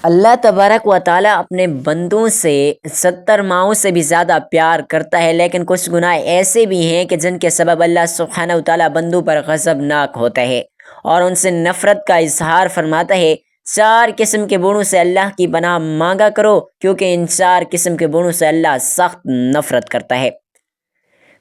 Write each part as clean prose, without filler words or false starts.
اللہ تبارک و تعالیٰ اپنے بندوں سے 70 ماؤں سے بھی زیادہ پیار کرتا ہے، لیکن کچھ گناہ ایسے بھی ہیں کہ جن کے سبب اللہ سبحانہ و تعالیٰ بندوں پر غضبناک ہوتا ہے اور ان سے نفرت کا اظہار فرماتا ہے۔ 4 قسم کے بوڑھوں سے اللہ کی پناہ مانگا کرو، کیونکہ ان 4 قسم کے بوڑھوں سے اللہ سخت نفرت کرتا ہے۔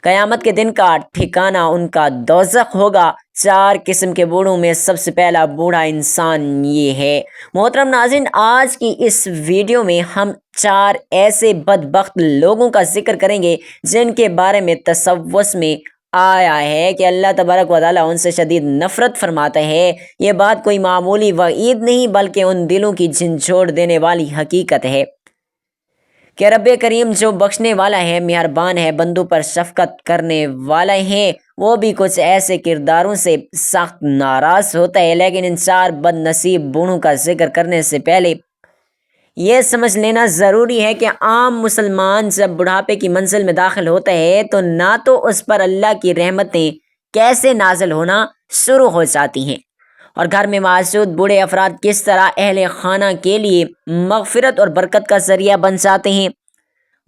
قیامت کے دن کا ٹھکانہ ان کا دوزخ ہوگا۔ 4 قسم کے بوڑھوں میں سب سے پہلا بوڑھا انسان یہ ہے۔ محترم ناظرین، آج کی اس ویڈیو میں ہم 4 ایسے بدبخت لوگوں کا ذکر کریں گے جن کے بارے میں تصوف میں آیا ہے کہ اللہ تبارک و تعالیٰ ان سے شدید نفرت فرماتا ہے۔ یہ بات کوئی معمولی وعید نہیں بلکہ ان دلوں کی جھنجھوڑ دینے والی حقیقت ہے کہ رب کریم جو بخشنے والا ہے، مہربان ہے، بندوں پر شفقت کرنے والا ہے، وہ بھی کچھ ایسے کرداروں سے سخت ناراض ہوتا ہے۔ لیکن ان 4 بد نصیب بوڑھوں کا ذکر کرنے سے پہلے یہ سمجھ لینا ضروری ہے کہ عام مسلمان جب بڑھاپے کی منزل میں داخل ہوتا ہے تو نہ تو اس پر اللہ کی رحمتیں کیسے نازل ہونا شروع ہو جاتی ہیں اور گھر میں موجود بوڑھے افراد کس طرح اہل خانہ کے لیے مغفرت اور برکت کا ذریعہ بن جاتے ہیں۔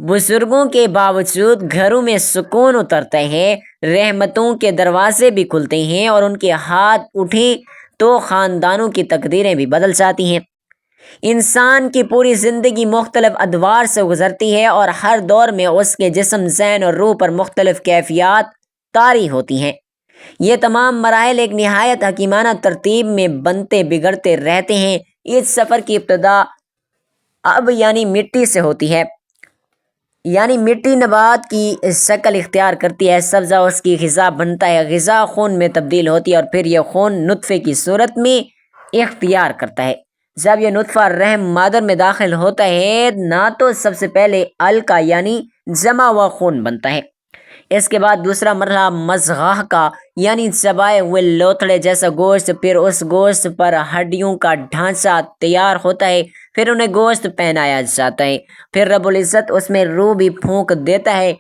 بزرگوں کے باوجود گھروں میں سکون اترتا ہے، رحمتوں کے دروازے بھی کھلتے ہیں اور ان کے ہاتھ اٹھیں تو خاندانوں کی تقدیریں بھی بدل جاتی ہیں۔ انسان کی پوری زندگی مختلف ادوار سے گزرتی ہے اور ہر دور میں اس کے جسم، ذہن اور روح پر مختلف کیفیات طاری ہوتی ہیں۔ یہ تمام مراحل ایک نہایت حکیمانہ ترتیب میں بنتے بگڑتے رہتے ہیں۔ اس سفر کی ابتدا اب یعنی مٹی سے ہوتی ہے، یعنی مٹی نبات کی شکل اختیار کرتی ہے، سبزہ اس کی غذا بنتا ہے، غذا خون میں تبدیل ہوتی ہے اور پھر یہ خون نطفے کی صورت میں اختیار کرتا ہے۔ جب یہ نطفہ رحم مادر میں داخل ہوتا ہے نہ تو سب سے پہلے علقہ یعنی جمع ہوا خون بنتا ہے، اس کے بعد دوسرا مرحلہ مضغہ کا یعنی چبائے ہوئے لوتھڑے جیسا گوشت، پھر اس گوشت پر ہڈیوں کا ڈھانچہ تیار ہوتا ہے، پھر انہیں گوشت پہنایا جاتا ہے، پھر رب العزت اس میں روح بھی پھونک دیتا ہے۔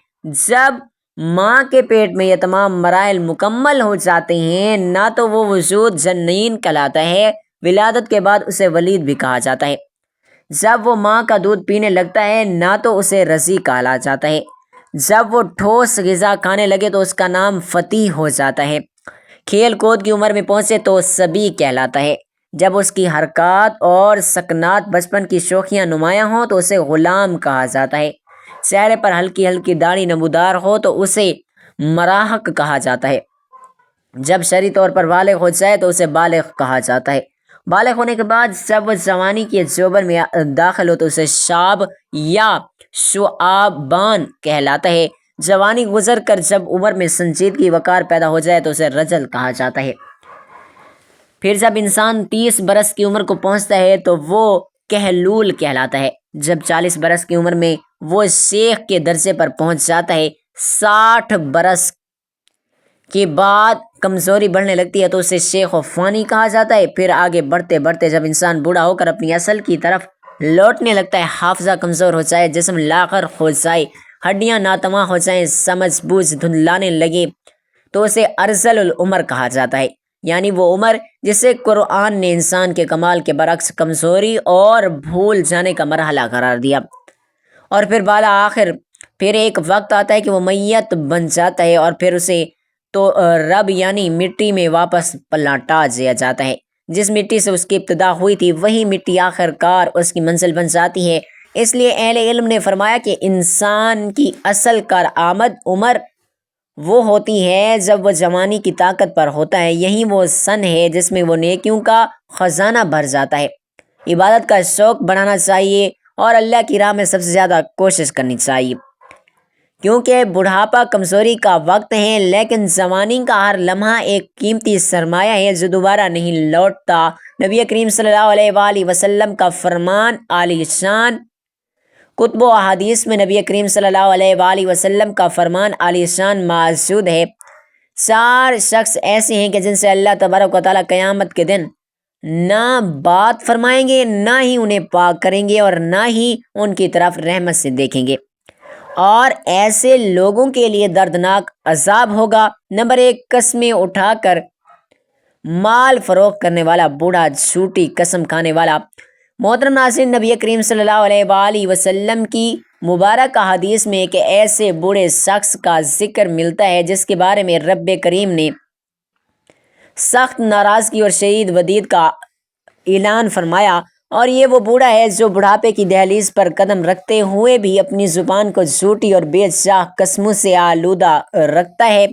جب ماں کے پیٹ میں یہ تمام مراحل مکمل ہو جاتے ہیں نہ تو وہ وجود جنین کہلاتا ہے، ولادت کے بعد اسے ولید بھی کہا جاتا ہے۔ جب وہ ماں کا دودھ پینے لگتا ہے نہ تو اسے رضیع کہا جاتا ہے، جب وہ ٹھوس غذا کھانے لگے تو اس کا نام فطیح ہو جاتا ہے، کھیل کود کی عمر میں پہنچے تو صبی کہلاتا ہے، جب اس کی حرکات اور سکنات بچپن کی شوخیاں نمایاں ہوں تو اسے غلام کہا جاتا ہے، چہرے پر ہلکی ہلکی داڑھی نمودار ہو تو اسے مراہق کہا جاتا ہے، جب شرعی طور پر بالغ ہو جائے تو اسے بالغ کہا جاتا ہے، بالغ ہونے کے بعد جب وہ جوانی کے زیور میں داخل ہو تو اسے شاب یا شعبان کہلاتا ہے، جوانی گزر کر جب عمر میں سنجیدگی وقار پیدا ہو جائے تو اسے رجل کہا جاتا ہے، پھر جب انسان 30 برس کی عمر کو پہنچتا ہے تو وہ کہلول کہلاتا ہے، جب 40 برس کی عمر میں وہ شیخ کے درجے پر پہنچ جاتا ہے، 60 برس کے بعد کمزوری بڑھنے لگتی ہے تو اسے شیخ و فانی کہا جاتا ہے، پھر آگے بڑھتے بڑھتے جب انسان بوڑھا ہو کر اپنی اصل کی طرف لوٹنے لگتا ہے، حافظہ کمزور ہو جائے، جسم لاغر ہو جائے، ہڈیاں ناتواں ہو جائیں، سمجھ بوجھ دھندلانے لگے تو اسے ارذل العمر کہا جاتا ہے، یعنی وہ عمر جسے قرآن نے انسان کے کمال کے برعکس کمزوری اور بھول جانے کا مرحلہ قرار دیا، اور پھر بالا آخر پھر ایک وقت آتا ہے کہ وہ میت بن جاتا ہے اور پھر اسے تو رب یعنی مٹی میں واپس پلٹا دیا جاتا ہے، جس مٹی سے اس کی ابتدا ہوئی تھی وہی مٹی آخر کار اس کی منزل بن جاتی ہے۔ اس لیے اہل علم نے فرمایا کہ انسان کی اصل کارآمد عمر وہ ہوتی ہے جب وہ جوانی کی طاقت پر ہوتا ہے، یہی وہ سن ہے جس میں وہ نیکیوں کا خزانہ بھر جاتا ہے، عبادت کا شوق بڑھانا چاہیے اور اللہ کی راہ میں سب سے زیادہ کوشش کرنی چاہیے، کیونکہ بڑھاپا کمزوری کا وقت ہے لیکن جوانی کا ہر لمحہ ایک قیمتی سرمایہ ہے جو دوبارہ نہیں لوٹتا۔ نبی کریم صلی اللہ علیہ وآلہ وسلم کا فرمان عالی شان کتب و احادیث میں نبی کریم صلی اللہ علیہ وآلہ وسلم کا فرمان عالی شان موجود ہے۔ 4 شخص ایسے ہیں کہ جن سے اللہ تبارک و تعالیٰ قیامت کے دن نہ بات فرمائیں گے، نہ ہی انہیں پاک کریں گے اور نہ ہی ان کی طرف رحمت سے دیکھیں گے، اور ایسے لوگوں کے لیے دردناک عذاب ہوگا۔ نمبر 1، قسمیں اٹھا کر مال فروخت کرنے والا بوڑھا، جھوٹی قسم کھانے والا، محترم ناظرین، نبی کریم صلی اللہ علیہ وآلہ وسلم کی مبارکہ حدیث میں ایک ایسے بوڑھے شخص کا ذکر ملتا ہے جس کے بارے میں رب کریم نے سخت ناراضگی اور شدید وعید کا اعلان فرمایا، اور یہ وہ بوڑھا ہے جو بڑھاپے کی دہلیز پر قدم رکھتے ہوئے بھی اپنی زبان کو جھوٹی اور بے جا قسموں سے آلودہ رکھتا ہے۔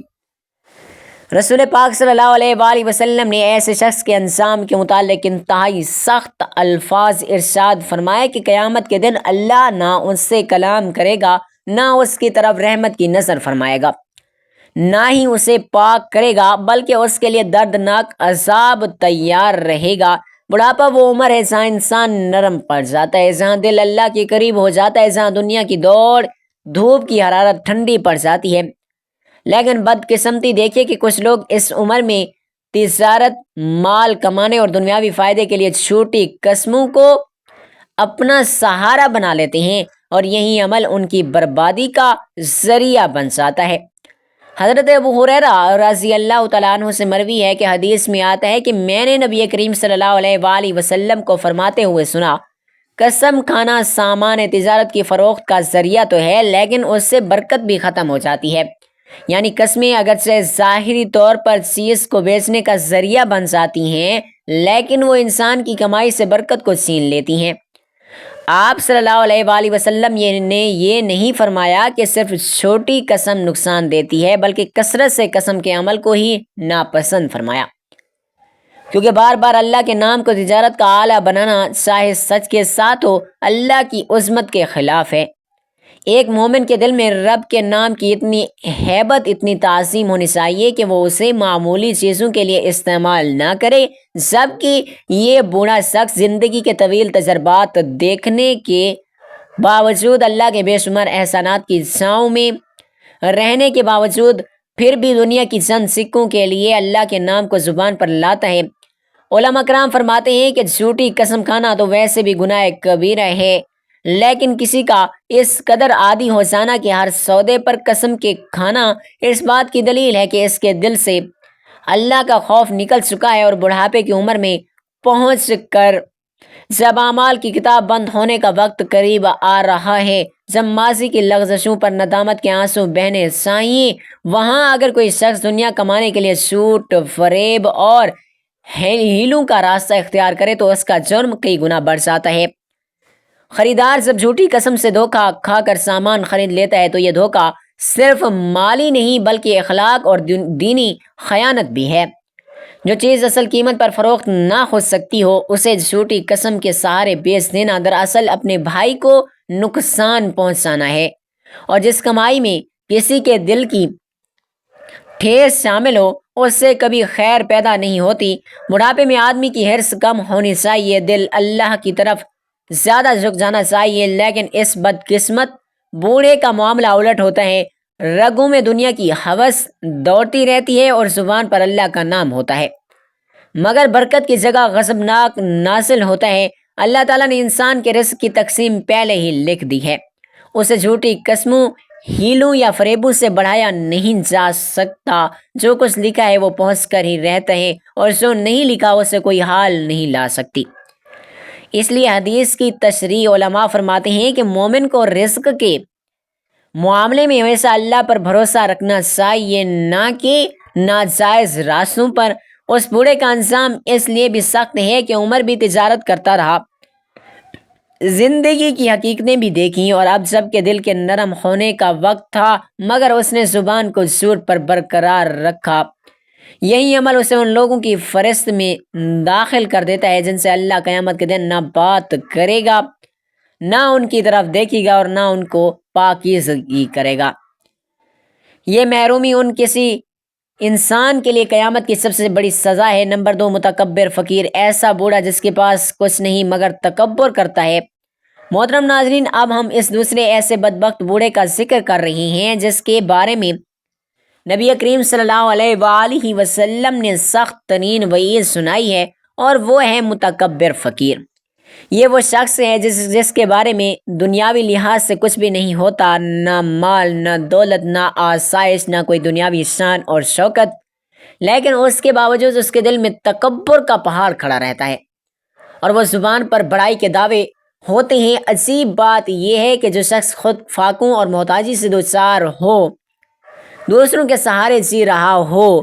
رسول پاک صلی اللہ علیہ وآلہ وسلم نے ایسے شخص کے انجام کے متعلق انتہائی سخت الفاظ ارشاد فرمائے کہ قیامت کے دن اللہ نہ اس سے کلام کرے گا، نہ اس کی طرف رحمت کی نظر فرمائے گا، نہ ہی اسے پاک کرے گا، بلکہ اس کے لیے دردناک عذاب تیار رہے گا۔ بڑھاپا وہ عمر ہے جہاں انسان نرم پڑ جاتا ہے، جہاں دل اللہ کے قریب ہو جاتا ہے، جہاں دنیا کی دوڑ دھوپ کی حرارت ٹھنڈی پڑ جاتی ہے۔ لیکن بدقسمتی دیکھیے کہ کچھ لوگ اس عمر میں تجارت، مال کمانے اور دنیاوی فائدے کے لیے چھوٹی قسموں کو اپنا سہارا بنا لیتے ہیں، اور یہی عمل ان کی بربادی کا ذریعہ بن جاتا ہے۔ حضرت ابو ہریرہ رضی اللہ تعالیٰ عنہ سے مروی ہے کہ حدیث میں آتا ہے کہ میں نے نبی کریم صلی اللہ علیہ وآلہ وسلم کو فرماتے ہوئے سنا، قسم کھانا سامان تجارت کی فروخت کا ذریعہ تو ہے، لیکن اس سے برکت بھی ختم ہو جاتی ہے۔ یعنی قسمیں اگرچہ ظاہری طور پر چیز کو بیچنے کا ذریعہ بن جاتی ہیں، لیکن وہ انسان کی کمائی سے برکت کو چھین لیتی ہیں۔ آپ صلی اللہ علیہ وآلہ وسلم نے یہ نہیں فرمایا کہ صرف چھوٹی قسم نقصان دیتی ہے، بلکہ کثرت سے قسم کے عمل کو ہی ناپسند فرمایا، کیونکہ بار بار اللہ کے نام کو تجارت کا آلہ بنانا چاہے سچ کے ساتھ ہو، اللہ کی عظمت کے خلاف ہے۔ ایک مومن کے دل میں رب کے نام کی اتنی ہیبت، اتنی تعظیم ہونی چاہیے کہ وہ اسے معمولی چیزوں کے لیے استعمال نہ کرے، جبکہ یہ بوڑھا شخص زندگی کے طویل تجربات دیکھنے کے باوجود، اللہ کے بے شمار احسانات کی چھاؤں میں رہنے کے باوجود، پھر بھی دنیا کی چند سکوں کے لیے اللہ کے نام کو زبان پر لاتا ہے۔ علماء کرام فرماتے ہیں کہ جھوٹی قسم کھانا تو ویسے بھی گناہ کبیرہ ہے، لیکن کسی کا اس قدر عادی ہو جانا کہ ہر سودے پر قسم کے کھانا اس بات کی دلیل ہے کہ اس کے دل سے اللہ کا خوف نکل چکا ہے، اور بڑھاپے کی عمر میں پہنچ کر جب اعمال کی کتاب بند ہونے کا وقت قریب آ رہا ہے، جب ماضی کی لغزشوں پر ندامت کے آنسو بہنے چاہیے، وہاں اگر کوئی شخص دنیا کمانے کے لیے جھوٹ، فریب اور ہیلوں کا راستہ اختیار کرے تو اس کا جرم کئی گنا بڑھ جاتا ہے۔ خریدار جب جھوٹی قسم سے دھوکہ کھا کر سامان خرید لیتا ہے تو یہ دھوکہ صرف مالی نہیں بلکہ اخلاق اور دینی خیانت بھی ہے۔ جو چیز اصل قیمت پر فروخت نہ ہو سکتی ہو، اسے جھوٹی قسم کے سہارے بیچ دینا دراصل اپنے بھائی کو نقصان پہنچانا ہے، اور جس کمائی میں کسی کے دل کی ٹھیس شامل ہو، اس سے کبھی خیر پیدا نہیں ہوتی۔ بڑھاپے میں آدمی کی حرص کم ہونی چاہیے، دل اللہ کی طرف زیادہ جھک جانا چاہیے، لیکن اس بدقسمت بوڑھے کا معاملہ الٹ ہوتا ہے۔ رگوں میں دنیا کی ہوس دوڑتی رہتی ہے اور زبان پر اللہ کا نام ہوتا ہے، مگر برکت کی جگہ غضبناک نازل ہوتا ہے۔ اللہ تعالیٰ نے انسان کے رزق کی تقسیم پہلے ہی لکھ دی ہے، اسے جھوٹی قسموں، ہیلوں یا فریبوں سے بڑھایا نہیں جا سکتا۔ جو کچھ لکھا ہے وہ پہنچ کر ہی رہتا ہے، اور جو نہیں لکھا اسے کوئی حال نہیں لا سکتی۔ اس لیے حدیث کی تشریح علماء فرماتے ہیں کہ مومن کو رزق کے معاملے میں ہمیشہ اللہ پر بھروسہ رکھنا چاہیے، نہ کہ ناجائز راستوں پر۔ اس بوڑھے کا انجام اس لیے بھی سخت ہے کہ عمر بھی تجارت کرتا رہا، زندگی کی حقیقتیں بھی دیکھیں، اور اب جب کہ دل کے نرم ہونے کا وقت تھا مگر اس نے زبان کو جھوٹ پر برقرار رکھا۔ یہی عمل اسے ان لوگوں کی فہرست میں داخل کر دیتا ہے جن سے اللہ قیامت کے دن نہ بات کرے گا، نہ ان کی طرف دیکھے گا، اور نہ ان کو پاکیزگی کرے گا۔ یہ محرومی ان کسی انسان کے لیے قیامت کی سب سے بڑی سزا ہے۔ نمبر 2، متکبر فقیر، ایسا بوڑھا جس کے پاس کچھ نہیں مگر تکبر کرتا ہے۔ محترم ناظرین، اب ہم اس دوسرے ایسے بدبخت بوڑھے کا ذکر کر رہے ہیں جس کے بارے میں نبی کریم صلی اللہ علیہ وآلہ وسلم نے سخت ترین وعید سنائی ہے، اور وہ ہے متکبر فقیر۔ یہ وہ شخص ہے جس کے بارے میں دنیاوی لحاظ سے کچھ بھی نہیں ہوتا، نہ مال، نہ دولت، نہ آسائش، نہ کوئی دنیاوی شان اور شوکت، لیکن اس کے باوجود اس کے دل میں تکبر کا پہاڑ کھڑا رہتا ہے، اور وہ زبان پر بڑائی کے دعوے ہوتے ہیں۔ عجیب بات یہ ہے کہ جو شخص خود فاقوں اور محتاجی سے دوچار ہو، دوسروں کے سہارے جی رہا ہو،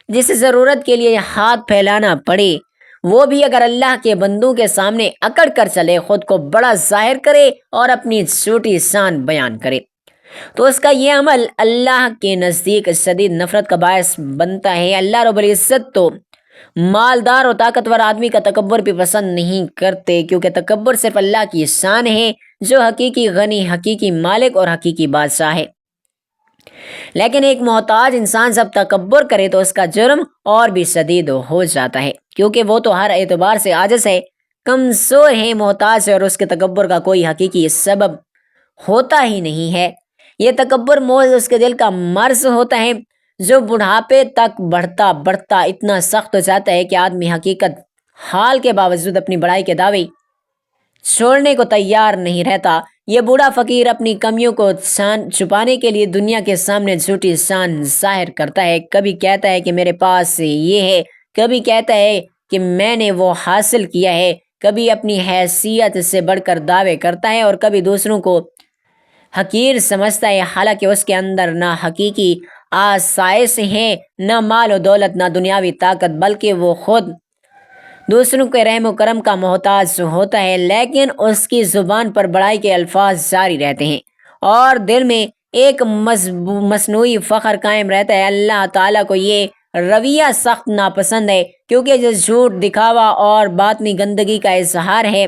جسے ضرورت کے لیے ہاتھ پھیلانا پڑے، وہ بھی اگر اللہ کے بندوں کے سامنے اکڑ کر چلے، خود کو بڑا ظاہر کرے اور اپنی چھوٹی شان بیان کرے، تو اس کا یہ عمل اللہ کے نزدیک شدید نفرت کا باعث بنتا ہے۔ اللہ رب العزت تو مالدار اور طاقتور آدمی کا تکبر بھی پسند نہیں کرتے، کیونکہ تکبر صرف اللہ کی شان ہے جو حقیقی غنی، حقیقی مالک اور حقیقی بادشاہ ہے۔ لیکن ایک محتاج انسان جب تکبر کرے تو اس کا جرم اور بھی شدید ہو جاتا ہے، کیونکہ وہ تو ہر اعتبار سے عاجز ہے، کمزور ہے، محتاج ہے، اور اس کے تکبر کا کوئی حقیقی سبب ہوتا ہی نہیں ہے۔ یہ تکبر محض اس کے دل کا مرض ہوتا ہے جو بڑھاپے تک بڑھتا بڑھتا اتنا سخت ہو جاتا ہے کہ آدمی حقیقت حال کے باوجود اپنی بڑائی کے دعوے چھوڑنے کو تیار نہیں رہتا۔ یہ بوڑھا فقیر اپنی کمیوں کو چھپانے کے لیے دنیا کے سامنے جھوٹی شان ظاہر کرتا ہے۔ کبھی کہتا ہے کہ میرے پاس یہ ہے، کبھی کہتا ہے کہ میں نے وہ حاصل کیا ہے، کبھی اپنی حیثیت سے بڑھ کر دعوے کرتا ہے، اور کبھی دوسروں کو حقیر سمجھتا ہے، حالانکہ اس کے اندر نہ حقیقی آسائش ہے، نہ مال و دولت، نہ دنیاوی طاقت، بلکہ وہ خود دوسروں کے رحم و کرم کا محتاج ہوتا ہے، لیکن اس کی زبان پر بڑائی کے الفاظ جاری رہتے ہیں اور دل میں ایک مصنوعی فخر قائم رہتا ہے۔ اللہ تعالیٰ کو یہ رویہ سخت ناپسند ہے، کیونکہ جو جھوٹ، دکھاوا اور باطنی گندگی کا اظہار ہے۔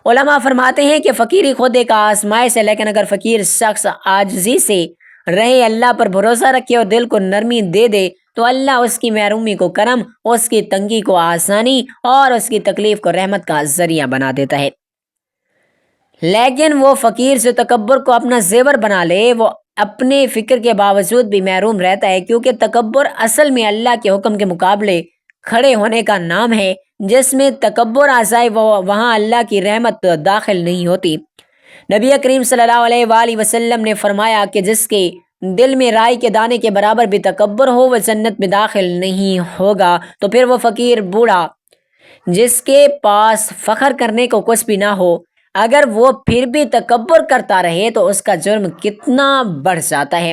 علماء فرماتے ہیں کہ فقیری خود ایک آزمائش ہے، لیکن اگر فقیر شخص عاجزی سے رہے، اللہ پر بھروسہ رکھے اور دل کو نرمی دے دے، تو اللہ اس کی محرومی کو کرم، اس کی تنگی کو آسانی اور اس کی تکلیف کو رحمت کا ذریعہ بنا دیتا ہے۔ لیکن وہ فقیر جو تکبر کو اپنا زیور بنا لے، وہ اپنے فکر کے باوجود بھی محروم رہتا ہے، کیونکہ تکبر اصل میں اللہ کے حکم کے مقابلے کھڑے ہونے کا نام ہے۔ جس میں تکبر آ جائے وہاں اللہ کی رحمت داخل نہیں ہوتی۔ نبی کریم صلی اللہ علیہ وآلہ وسلم نے فرمایا کہ جس کے دل میں رائی کے دانے کے برابر بھی تکبر ہو، وہ جنت میں داخل نہیں ہوگا۔ تو پھر وہ فقیر بوڑھا جس کے پاس فخر کرنے کو کچھ بھی نہ ہو، اگر وہ پھر بھی تکبر کرتا رہے تو اس کا جرم کتنا بڑھ جاتا ہے۔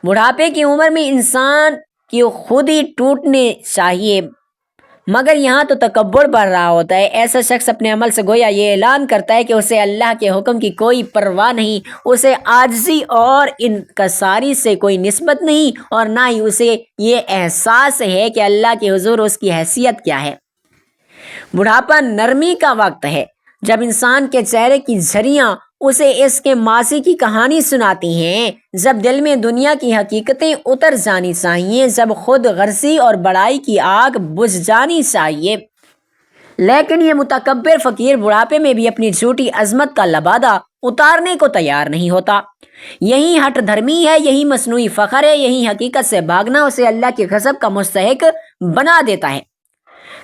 بڑھاپے کی عمر میں انسان کی خود ہی ٹوٹنے چاہیے، مگر یہاں تو تکبر بڑھ رہا ہوتا ہے۔ ایسا شخص اپنے عمل سے گویا یہ اعلان کرتا ہے کہ اسے اللہ کے حکم کی کوئی پرواہ نہیں، اسے عاجزی اور انکساری سے کوئی نسبت نہیں، اور نہ ہی اسے یہ احساس ہے کہ اللہ کے حضور اس کی حیثیت کیا ہے۔ بڑھاپا نرمی کا وقت ہے، جب انسان کے چہرے کی جھریاں اسے اس کے ماضی کی کہانی سناتی ہیں، جب دل میں دنیا کی حقیقتیں اتر جانی چاہیے، جب خود غرضی اور بڑائی کی آگ بجھ جانی چاہیے۔ لیکن یہ متکبر فقیر بڑھاپے میں بھی اپنی جھوٹی عظمت کا لبادہ اتارنے کو تیار نہیں ہوتا۔ یہی ہٹ دھرمی ہے، یہی مصنوعی فخر ہے، یہی حقیقت سے بھاگنا اسے اللہ کے غضب کا مستحق بنا دیتا ہے۔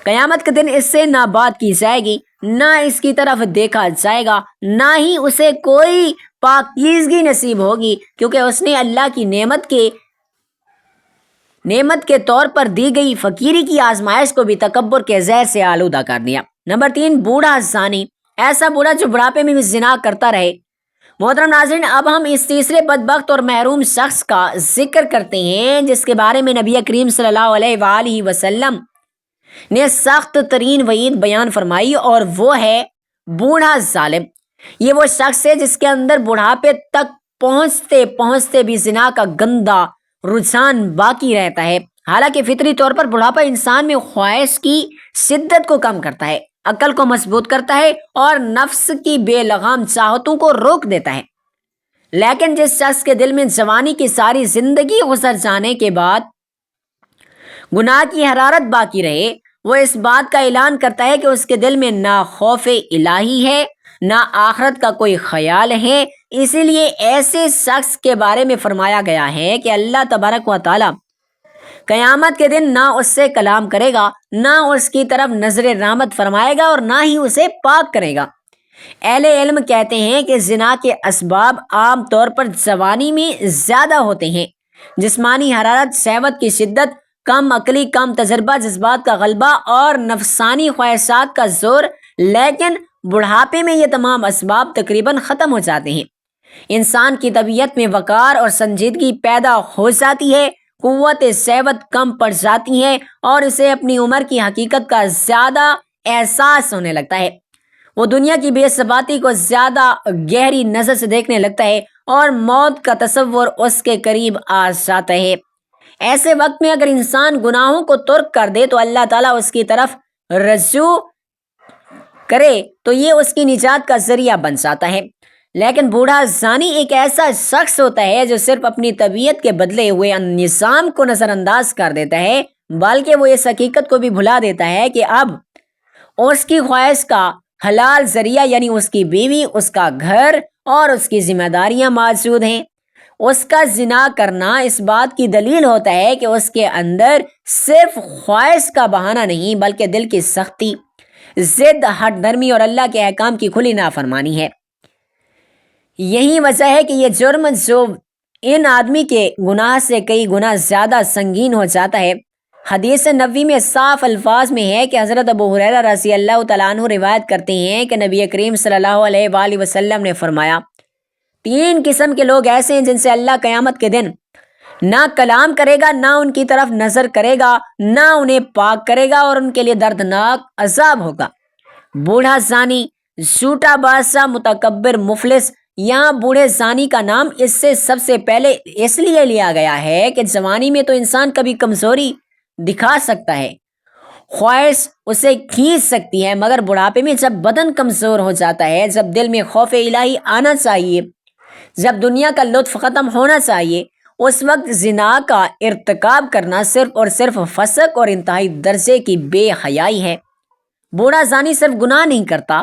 قیامت کے دن اس سے نہ بات کی جائے گی، نہ اس کی طرف دیکھا جائے گا، نہ ہی اسے کوئی پاکیزگی نصیب ہوگی، کیونکہ اس نے اللہ کی نعمت کے طور پر دی گئی فقیری کی آزمائش کو بھی تکبر کے زہر سے آلودہ کر دیا۔ نمبر 3، بوڑھا زانی، ایسا بوڑھا جو بڑھاپے میں بھی زنا کرتا رہے۔ محترم ناظرین، اب ہم اس تیسرے بدبخت اور محروم شخص کا ذکر کرتے ہیں جس کے بارے میں نبی کریم صلی اللہ علیہ وآلہ وسلم نے سخت ترین وعید بیان فرمائی، اور وہ ہے بوڑھا ظالم۔ یہ وہ شخص ہے جس کے اندر بڑھاپے تک پہنچتے پہنچتے بھی زنا کا گندا رجحان باقی رہتا ہے۔ حالانکہ فطری طور پر بڑھاپا انسان میں خواہش کی شدت کو کم کرتا ہے، عقل کو مضبوط کرتا ہے اور نفس کی بے لگام چاہتوں کو روک دیتا ہے۔ لیکن جس شخص کے دل میں جوانی کی ساری زندگی گزر جانے کے بعد گناہ کی حرارت باقی رہے، وہ اس بات کا اعلان کرتا ہے کہ اس کے دل میں نہ خوف الہی ہے، نہ آخرت کا کوئی خیال ہے۔ اسی لیے ایسے شخص کے بارے میں فرمایا گیا ہے کہ اللہ تبارک و تعالی قیامت کے دن نہ اس سے کلام کرے گا، نہ اس کی طرف نظر رحمت فرمائے گا، اور نہ ہی اسے پاک کرے گا۔ اہل علم کہتے ہیں کہ زنا کے اسباب عام طور پر جوانی میں زیادہ ہوتے ہیں۔ جسمانی حرارت، شہوت کی شدت، کم عقلی، کم تجربہ، جذبات کا غلبہ اور نفسانی خواہشات کا زور، لیکن بڑھاپے میں یہ تمام اسباب تقریباً ختم ہو جاتے ہیں۔ انسان کی طبیعت میں وقار اور سنجیدگی پیدا ہو جاتی ہے، قوت صحت کم پڑ جاتی ہے اور اسے اپنی عمر کی حقیقت کا زیادہ احساس ہونے لگتا ہے۔ وہ دنیا کی بے ثباتی کو زیادہ گہری نظر سے دیکھنے لگتا ہے اور موت کا تصور اس کے قریب آ جاتا ہے۔ ایسے وقت میں اگر انسان گناہوں کو ترک کر دے تو اللہ تعالیٰ اس کی طرف رجوع کرے تو یہ اس کی نجات کا ذریعہ بن جاتا ہے۔ لیکن بوڑھا زانی ایک ایسا شخص ہوتا ہے جو صرف اپنی طبیعت کے بدلے ہوئے نظام کو نظر انداز کر دیتا ہے، بلکہ وہ اس حقیقت کو بھی بھلا دیتا ہے کہ اب اس کی خواہش کا حلال ذریعہ یعنی اس کی بیوی، اس کا گھر اور اس کی ذمہ داریاں موجود ہیں۔ اس کا زنا کرنا اس بات کی دلیل ہوتا ہے کہ اس کے اندر صرف خواہش کا بہانہ نہیں بلکہ دل کی سختی، ضد، ہٹ درمی اور اللہ کے احکام کی کھلی نافرمانی ہے۔ یہی وجہ ہے کہ یہ جرم جو ان آدمی کے گناہ سے کئی گنا زیادہ سنگین ہو جاتا ہے۔ حدیث نبوی میں صاف الفاظ میں ہے کہ حضرت ابو ہریرہ رضی اللہ تعالیٰ عنہ روایت کرتے ہیں کہ نبی کریم صلی اللہ علیہ وآلہ وسلم نے فرمایا، 3 قسم کے لوگ ایسے ہیں جن سے اللہ قیامت کے دن نہ کلام کرے گا، نہ ان کی طرف نظر کرے گا، نہ انہیں پاک کرے گا اور ان کے لیے دردناک عذاب ہوگا۔ بوڑھا زانی، جھوٹا بادشاہ، متکبر، مفلس۔ یہاں بوڑھے زانی کا نام اس سے سب سے پہلے اس لیے لیا گیا ہے کہ جوانی میں تو انسان کبھی کمزوری دکھا سکتا ہے، خواہش اسے کھینچ سکتی ہے، مگر بڑھاپے میں جب بدن کمزور ہو جاتا ہے، جب دل میں خوف الہی آنا چاہیے، جب دنیا کا لطف ختم ہونا چاہیے، اس وقت زنا کا ارتکاب کرنا صرف اور صرف فسق اور انتہائی درجے کی بے حیائی ہے۔ بوڑھا زانی صرف گناہ نہیں کرتا،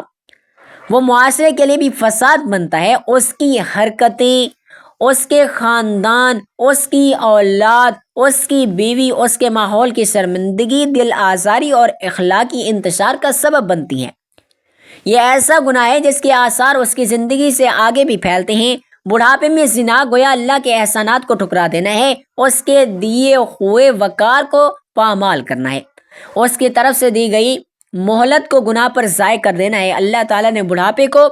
وہ معاشرے کے لیے بھی فساد بنتا ہے۔ اس کی حرکتیں، اس کے خاندان، اس کی اولاد، اس کی بیوی، اس کے ماحول کی شرمندگی، دل آزاری اور اخلاقی انتشار کا سبب بنتی ہیں۔ یہ ایسا گناہ ہے جس کے آثار اس کی زندگی سے آگے بھی پھیلتے ہیں۔ بڑھاپے میں زنا گویا اللہ کے احسانات کو ٹھکرا دینا ہے، اس کے دیے ہوئے وقار کو پامال کرنا ہے، اس کی طرف سے دی گئی مہلت کو گناہ پر ضائع کر دینا ہے۔ اللہ تعالیٰ نے بڑھاپے کو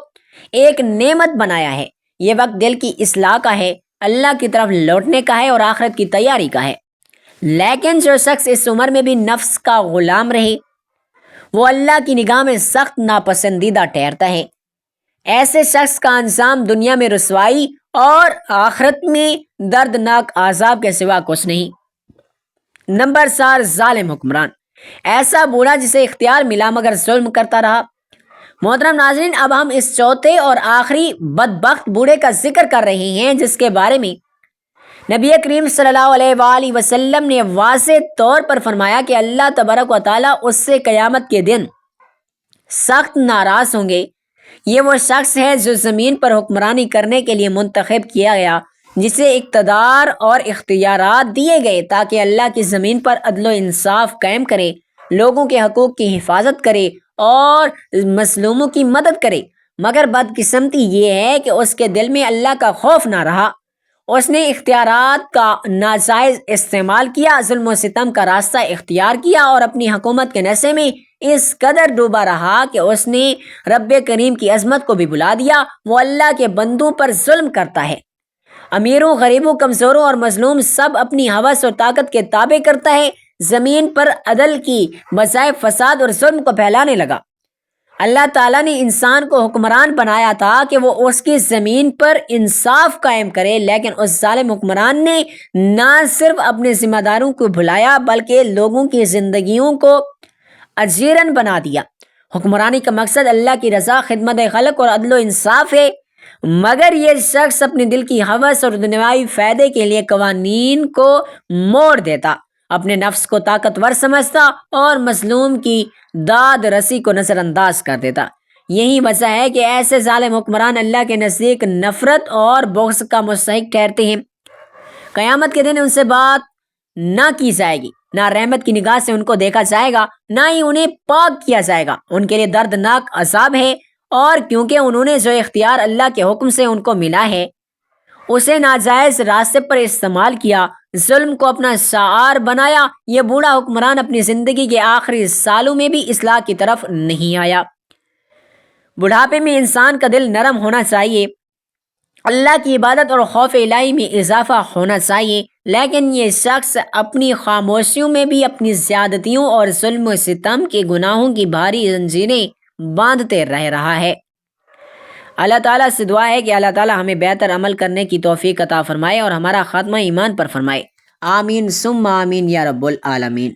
ایک نعمت بنایا ہے۔ یہ وقت دل کی اصلاح کا ہے، اللہ کی طرف لوٹنے کا ہے اور آخرت کی تیاری کا ہے۔ لیکن جو شخص اس عمر میں بھی نفس کا غلام رہے، وہ اللہ کی نگاہ میں سخت ناپسندیدہ ٹھہرتا ہے۔ ایسے شخص کا انجام دنیا میں رسوائی اور آخرت میں دردناک عذاب کے سوا کچھ نہیں۔ نمبر 4، ظالم حکمران، ایسا بوڑھا جسے اختیار ملا مگر ظلم کرتا رہا۔ محترم ناظرین، اب ہم اس چوتھے اور آخری بدبخت بوڑھے کا ذکر کر رہے ہیں جس کے بارے میں نبی کریم صلی اللہ علیہ وآلہ وسلم نے واضح طور پر فرمایا کہ اللہ تبارک و تعالیٰ اس سے قیامت کے دن سخت ناراض ہوں گے۔ یہ وہ شخص ہے جو زمین پر حکمرانی کرنے کے لیے منتخب کیا گیا، جسے اقتدار اور اختیارات دیے گئے تاکہ اللہ کی زمین پر عدل و انصاف قائم کرے، لوگوں کے حقوق کی حفاظت کرے اور مظلوموں کی مدد کرے۔ مگر بدقسمتی یہ ہے کہ اس کے دل میں اللہ کا خوف نہ رہا۔ اس نے اختیارات کا ناجائز استعمال کیا، ظلم و ستم کا راستہ اختیار کیا اور اپنی حکومت کے نشے میں اس قدر ڈوبا رہا کہ اس نے رب کریم کی عظمت کو بھی بھلا دیا۔ وہ اللہ کے بندوں پر ظلم کرتا ہے، امیروں، غریبوں، کمزوروں اور مظلوم سب اپنی ہوس اور طاقت کے تابع کرتا ہے۔ زمین پر عدل کی بجائے فساد اور ظلم کو پھیلانے لگا۔ اللہ تعالیٰ نے انسان کو حکمران بنایا تھا کہ وہ اس کی زمین پر انصاف قائم کرے، لیکن اس ظالم حکمران نے نہ صرف اپنے ذمہ داروں کو بھلایا بلکہ لوگوں کی زندگیوں کو اجیرن بنا دیا۔ حکمرانی کا مقصد اللہ کی رضا، خدمت خلق اور عدل و انصاف ہے، مگر یہ شخص اپنے دل کی ہوس اور دنیاوی فائدے کے لیے قوانین کو موڑ دیتا، اپنے نفس کو طاقتور سمجھتا اور مظلوم کی داد رسی کو نظر انداز کر دیتا۔ یہی وجہ ہے کہ ایسے ظالم حکمران اللہ کے نزدیک نفرت اور بغض کا مستحق ٹھہرتے ہیں۔ قیامت کے دن ان سے بات نہ کی جائے گی، نہ رحمت کی نگاہ سے ان کو دیکھا جائے گا، نہ ہی انہیں پاک کیا جائے گا۔ ان کے لیے دردناک عذاب ہے، اور کیونکہ انہوں نے جو اختیار اللہ کے حکم سے ان کو ملا ہے اسے ناجائز راستے پر استعمال کیا، ظلم کو اپنا شعار بنایا، یہ بوڑھا حکمران اپنی زندگی کے آخری سالوں میں بھی اصلاح کی طرف نہیں آیا۔ بڑھاپے میں انسان کا دل نرم ہونا چاہیے، اللہ کی عبادت اور خوف الہی میں اضافہ ہونا چاہیے، لیکن یہ شخص اپنی خاموشیوں میں بھی اپنی زیادتیوں اور ظلم و ستم کے گناہوں کی بھاری زنجیریں باندھتے رہ رہا ہے۔ اللہ تعالیٰ سے دعا ہے کہ اللہ تعالیٰ ہمیں بہتر عمل کرنے کی توفیق عطا فرمائے اور ہمارا خاتمہ ایمان پر فرمائے۔ آمین ثم آمین یا رب العالمین۔